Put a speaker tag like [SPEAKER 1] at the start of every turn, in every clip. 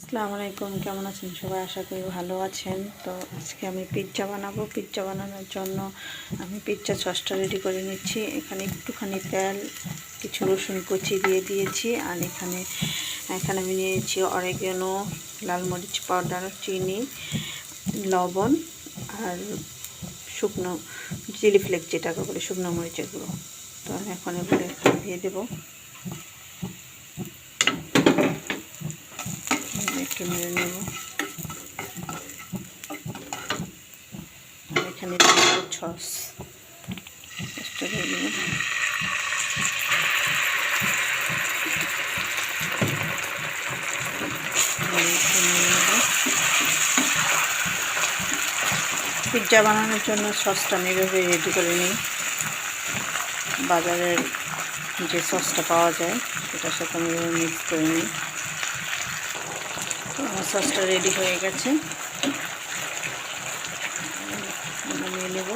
[SPEAKER 1] আসসালামু আলাইকুম, কেমন আছেন সবাই? আশা করি ভালো আছেন। তো আজকে আমি পিৎজা বানাবো। পিৎজা বানানোর জন্য আমি পিৎজা সসটা রেডি করে নিচ্ছি। এখানে একটুখানি তেল, কিছু রসুন কুচি দিয়ে দিয়েছি। আর এখানে আমি নিয়েছি অরিগানো, লাল মরিচ পাউডার, চিনি, লবণ আর শুকনো চিলি ফ্লেক্স, যেটাকে বলে শুকনো মরিচের গুঁড়ো। তো আমি এখন এগুলো দিয়ে দেবো। একটু নেড়ে নেব। আর এখানে সসটা দিয়ে দেব। পিৎজা বানানোর জন্য সসটা আমি এভাবে রেডি করে নিই। বাজারের যে সসটা পাওয়া যায় সেটার সাথে আমি এভাবে মিক্স করে নিই। তো আমার সসটা রেডি হয়ে গেছে, নিয়ে নেব।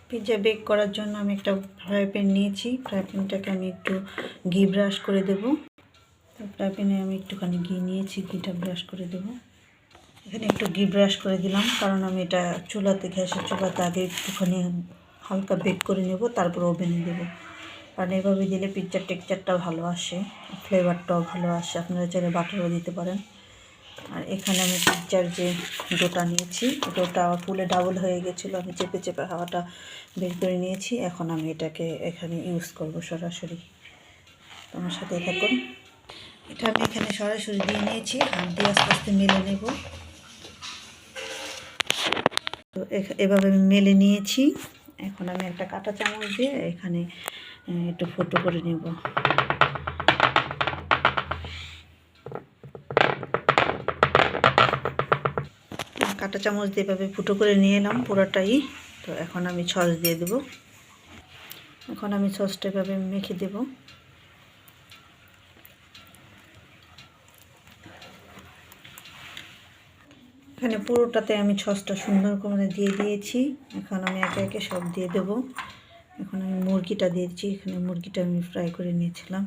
[SPEAKER 1] পিৎজা বেক করার জন্য আমি একটা ফ্রাই প্যান নিয়েছি। ফ্রাই প্যানটাকে আমি একটু ঘি ব্রাশ করে দেবো। তো ফ্রাই প্যানে আমি একটুখানি ঘি নিয়েছি, ঘিটা ব্রাশ করে দেবো। এখানে একটু ঘি ব্রাশ করে দিলাম, কারণ আমি এটা গ্যাসের চুলাতে আগে একটুখানি হালকা বেক করে নেব, তারপর ওভেনে দেবো। কারণ এভাবে দিলে পিৎজার টেক্সচারটা ভালো আসে, ফ্লেভারটাও ভালো আসে। আপনারা চাইলে বাটারও দিতে পারেন। আর এখানে আমি পিৎজার যে ডোটা নিয়েছি, ডোটা ফুলে ডাবল হয়ে গেছিলো, আমি চেপে চেপে হাওয়াটা বের করে নিয়েছি। এখন আমি এটাকে এখানে ইউজ করব সরাসরি। আমার সাথে থাকুন। এটা আমি এখানে সরাসরি দিয়ে নিয়েছি, হাত দিয়ে আস্তে আস্তে মেলে নেব। তো এভাবে আমি মেলে নিয়েছি। এখন আমি একটা কাঁটা চামচ দিয়ে এখানে একটু ফুটো করে নেব। কাঁটা চামচ দিয়ে এভাবে ফুটো করে নিয়ে এলাম পুরোটাই। তো এখন আমি সস দিয়ে দেব। এখন আমি সসটা এভাবে মেখে দেব। এখানে পুরোটাতে আমি সসটা সুন্দর করে দিয়ে দিয়েছি। এখন আমি একে একে সব দিয়ে দেব। এখন আমি মুরগিটা দিয়েছি। এখানে মুরগিটা আমি ফ্রাই করে নিয়েছিলাম।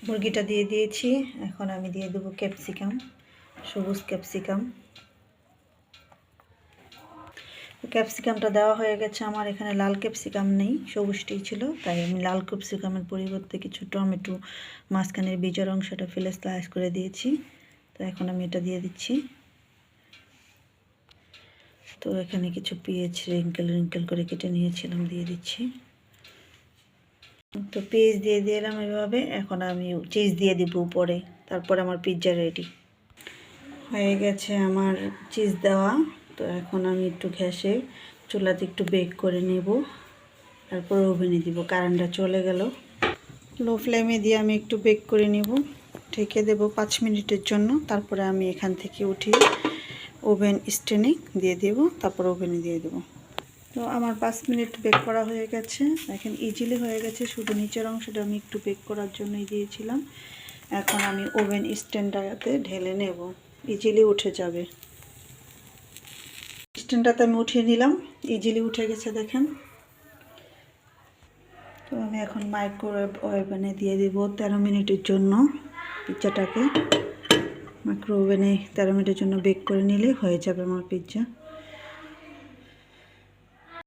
[SPEAKER 1] মুরগিটা দিয়ে দিয়েছি। এখন আমি দিয়ে দেবো ক্যাপসিকাম, সবুজ ক্যাপসিকাম। ক্যাপসিকামটা দেওয়া হয়ে গেছে আমার। এখানে লাল ক্যাপসিকাম নেই, সবুজটাই ছিল, তাই আমি লাল ক্যাপসিকামের পরিবর্তে কিছু টমেটো মাঝখানের বীজের অংশটা ফেলে স্লাইস করে দিয়েছি। তো এখন আমি এটা দিয়ে দিচ্ছি। তো এখানে কিছু পেঁয়াজ রিঙ্কেল করে কেটে নিয়েছিলাম, দিয়ে দিচ্ছি। তো পেঁয়াজ দিয়ে দিলাম এভাবে। এখন আমি চিজ দিয়ে দিব উপরে, তারপরে আমার পিৎজা রেডি হয়ে গেছে আমার চিজ দেওয়া। তো এখন আমি একটু গ্যাসে চুলাতে একটু বেক করে নেব, তারপর ওভেনে দিব। কারেন্টটা চলে গেল। লো ফ্লেমে দিয়ে আমি একটু বেক করে নেব, ঢেকে দেব 5 মিনিটের জন্য। তারপরে আমি এখান থেকে উঠিয়ে ওভেন স্ট্যান্ডে দিয়ে দেব, তারপর ওভেনে দিয়ে দেব। তো আমার 5 মিনিট বেক করা হয়ে গেছে। এখন ইজিলি হয়ে গেছে, শুধু নিচের অংশটা আমি একটু বেক করার জন্যই দিয়েছিলাম। এখন আমি ওভেন স্ট্যান্ডটাতে ঢেলে নেব, ইজিলি উঠে যাবে। স্ট্যান্ডটাতে আমি উঠিয়ে নিলাম, ইজিলি উঠে গেছে দেখেন। তো আমি এখন মাইক্রোওয়েভ ওভেনে দিয়ে দেব 13 মিনিটের জন্য। পিৎজাটাকে মাইক্রো ওভেনে 13 মিনিটের জন্য বেক করে নিলে হয়ে যাবে আমার পিৎজা।